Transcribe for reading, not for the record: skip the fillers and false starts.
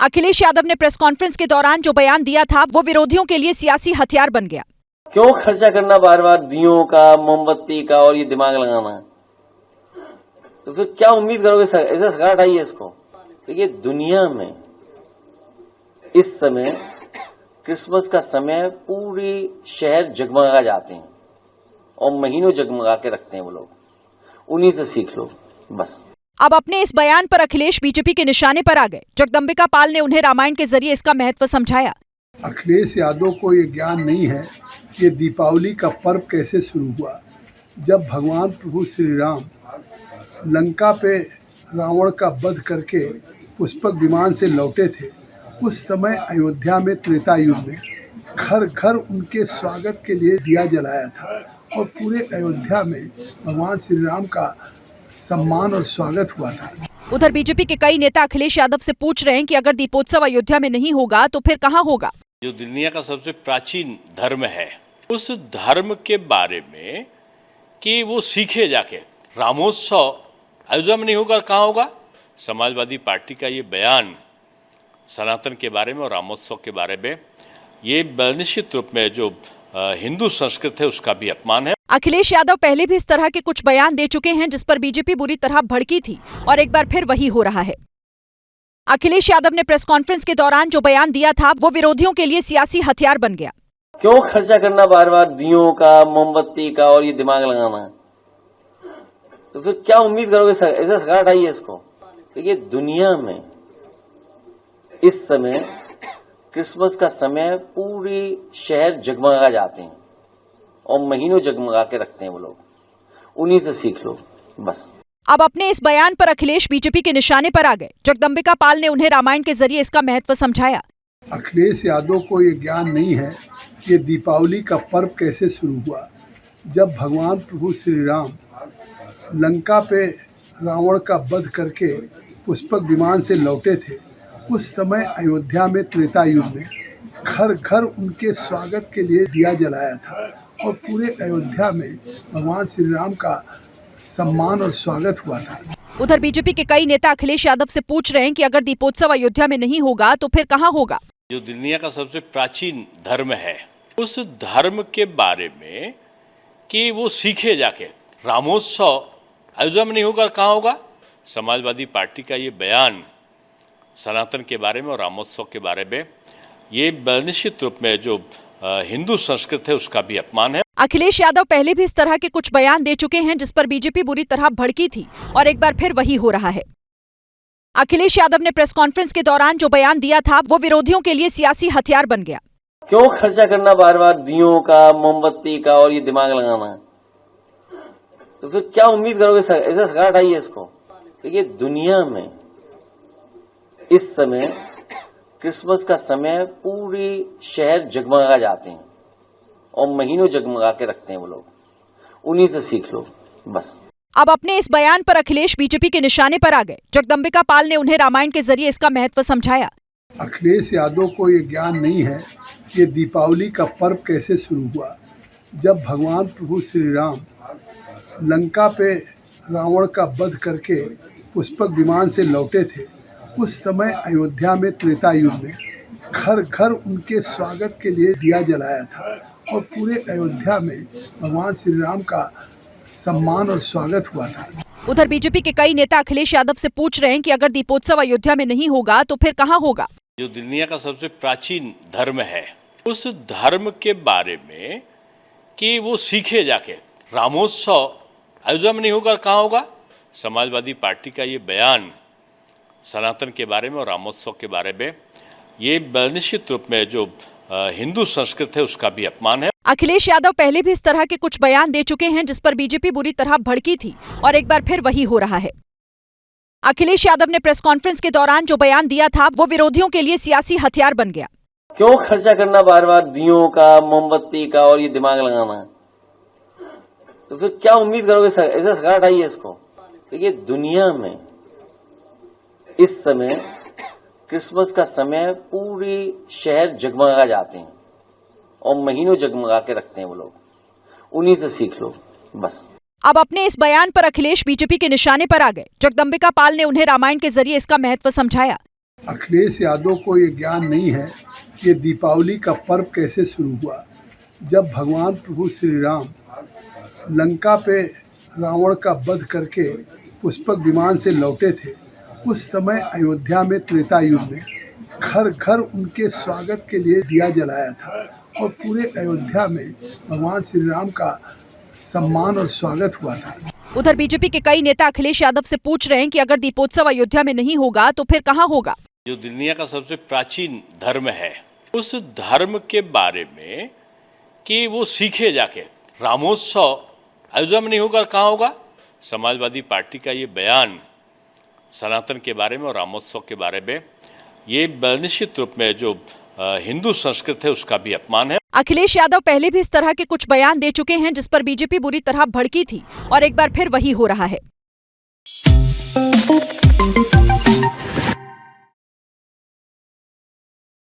अखिलेश यादव ने press conference के दौरान जो बयान दिया था वो विरोधियों के लिए सियासी हथियार बन गया। क्यों खर्चा करना बार बार दियों का, मोमबत्ती का और ये दिमाग लगाना? तो फिर क्या उम्मीद करोगे? ऐसा सगाट आई है इसको। देखिए, दुनिया में इस समय क्रिसमस का समय पूरी शहर जगमगा जाते हैं और महीनों जगमगा के रखते हैं वो लोग। उन्हीं से सीख लो बस। अब अपने इस बयान पर अखिलेश बीजेपी के निशाने पर आ गए। जगदम्बिका पाल ने उन्हें रामायण के जरिए इसका महत्व समझाया। अखिलेश यादव को ये ज्ञान नहीं है कि दीपावली का पर्व कैसे शुरू हुआ। जब भगवान प्रभु श्री राम लंका पे रावण का वध करके पुष्पक विमान से लौटे थे, उस समय अयोध्या में त्रेता युग में घर घर उनके स्वागत के लिए दिया जलाया था और पूरे अयोध्या में भगवान श्री राम का सम्मान और स्वागत हुआ था। उधर बीजेपी के कई नेता अखिलेश यादव से पूछ रहे हैं कि अगर दीपोत्सव अयोध्या में नहीं होगा तो फिर कहां होगा? जो दुनिया का सबसे प्राचीन धर्म है, उस धर्म के बारे में कि वो सीखे जाके रामोत्सव अयोध्या में नहीं होगा, कहाँ होगा? समाजवादी पार्टी का ये बयान सनातन के बारे में और रामोत्सव के बारे में, ये निश्चित रूप में जो हिंदू संस्कृति है उसका भी अपमान है। अखिलेश यादव पहले भी इस तरह के कुछ बयान दे चुके हैं जिस पर बीजेपी बुरी तरह भड़की थी और एक बार फिर वही हो रहा है। अखिलेश यादव ने प्रेस कॉन्फ्रेंस के दौरान जो बयान दिया था वो विरोधियों के लिए सियासी हथियार बन गया। क्यों खर्चा करना बार बार दियों का, मोमबत्ती का और ये दिमाग लगाना? तो फिर क्या उम्मीद करोगे? ऐसा सगाट आई है इसको। देखिए, दुनिया में इस समय क्रिसमस का समय पूरी शहर जगमगा जाते हैं और महीनों जगमगा के रखते हैं वो लोग। उन्हीं से सीख लो बस। अब अपने इस बयान पर अखिलेश बीजेपी के निशाने पर आ गए। जगदम्बिका पाल ने उन्हें रामायण के जरिए इसका महत्व समझाया। अखिलेश यादव को ये ज्ञान नहीं है कि दीपावली का पर्व कैसे शुरू हुआ। जब भगवान प्रभु श्री राम लंका पे रावण का वध करके पुष्पक विमान से लौटे थे, उस समय अयोध्या में त्रेता युग में घर घर उनके स्वागत के लिए दिया जलाया था और पूरे अयोध्या में भगवान श्री राम का सम्मान और स्वागत हुआ था। उधर बीजेपी के कई नेता अखिलेश यादव से पूछ रहे हैं कि अगर दीपोत्सव अयोध्या में नहीं होगा तो फिर कहां होगा? जो दुनिया का सबसे प्राचीन धर्म है, उस धर्म के बारे में कि वो सीखे जाके रामोत्सव अयोध्या में नहीं होगा, कहाँ होगा? समाजवादी पार्टी का ये बयान सनातन के बारे में और रामोत्सव के बारे में, ये निश्चित रूप में जो हिंदू संस्कृति है उसका भी अपमान है। अखिलेश यादव पहले भी इस तरह के कुछ बयान दे चुके हैं जिस पर बीजेपी बुरी तरह भड़की थी और एक बार फिर वही हो रहा है। अखिलेश यादव ने प्रेस कॉन्फ्रेंस के दौरान जो बयान दिया था वो विरोधियों के लिए सियासी हथियार बन गया। क्यों खर्चा करना बार बार दियों का, मोमबत्ती का और ये दिमाग लगाना? तो फिर क्या उम्मीद करोगे? ऐसा सगाट आई है इसको। देखिए, दुनिया में इस समय क्रिसमस का समय पूरी शहर जगमगा जाते हैं और महीनों जगमगा के रखते हैं वो लोग। उन्हीं से सीख लो बस। अब अपने इस बयान पर अखिलेश बीजेपी के निशाने पर आ गए। जगदम्बिका पाल ने उन्हें रामायण के जरिए इसका महत्व समझाया। अखिलेश यादव को ये ज्ञान नहीं है कि दीपावली का पर्व कैसे शुरू हुआ। जब भगवान प्रभु श्री राम लंका पे रावण का वध करके पुष्पक विमान से लौटे थे, उस समय अयोध्या में त्रेता युग में घर घर उनके स्वागत के लिए दिया जलाया था और पूरे अयोध्या में भगवान श्री राम का सम्मान और स्वागत हुआ था। उधर बीजेपी के कई नेता अखिलेश यादव से पूछ रहे हैं कि अगर दीपोत्सव अयोध्या में नहीं होगा तो फिर कहां होगा? जो दुनिया का सबसे प्राचीन धर्म है, उस धर्म के बारे में कि वो सीखे जाके रामोत्सव अयोध्या में नहीं होगा, कहाँ होगा? समाजवादी पार्टी का ये बयान सनातन के बारे में और रामोत्सव के बारे में, ये निश्चित रूप में जो हिंदू संस्कृति है उसका भी अपमान है। अखिलेश यादव पहले भी इस तरह के कुछ बयान दे चुके हैं जिस पर बीजेपी बुरी तरह भड़की थी और एक बार फिर वही हो रहा है। अखिलेश यादव ने प्रेस कॉन्फ्रेंस के दौरान जो बयान दिया था वो विरोधियों के लिए सियासी हथियार बन गया। क्यों खर्चा करना बार बार दियों का, मोमबत्ती का और ये दिमाग लगाना? तो फिर क्या उम्मीद करोगे? ऐसा सगाट आई है इसको। देखिए, दुनिया में इस समय क्रिसमस का समय पूरी शहर जगमगा जाते हैं और महीनों जगमगा के रखते हैं वो लोग। उन्हीं से सीख लो बस। अब अपने इस बयान पर अखिलेश बीजेपी के निशाने पर आ गए। जगदम्बिका पाल ने उन्हें रामायण के जरिए इसका महत्व समझाया। अखिलेश यादव को ये ज्ञान नहीं है कि ये दीपावली का पर्व कैसे शुरू हुआ। जब भगवान प्रभु श्री राम लंका पे रावण का वध करके पुष्पक विमान से लौटे थे, उस समय अयोध्या में त्रेता युग में घर घर उनके स्वागत के लिए दिया जलाया था और पूरे अयोध्या में भगवान श्री राम का सम्मान और स्वागत हुआ था। उधर बीजेपी के कई नेता अखिलेश यादव से पूछ रहे हैं कि अगर दीपोत्सव अयोध्या में नहीं होगा तो फिर कहां होगा। जो दुनिया का सबसे प्राचीन धर्म है, उस धर्म के बारे में कि वो सीखे जाके रामोत्सव अयोध्या में नहीं होगा, कहाँ होगा। समाजवादी पार्टी का ये बयान सनातन के बारे में और रामोत्सव के बारे में ये निश्चित रूप में जो हिंदू संस्कृति है उसका भी अपमान है। अखिलेश यादव पहले भी इस तरह के कुछ बयान दे चुके हैं जिस पर बीजेपी बुरी तरह भड़की थी और एक बार फिर वही हो रहा है।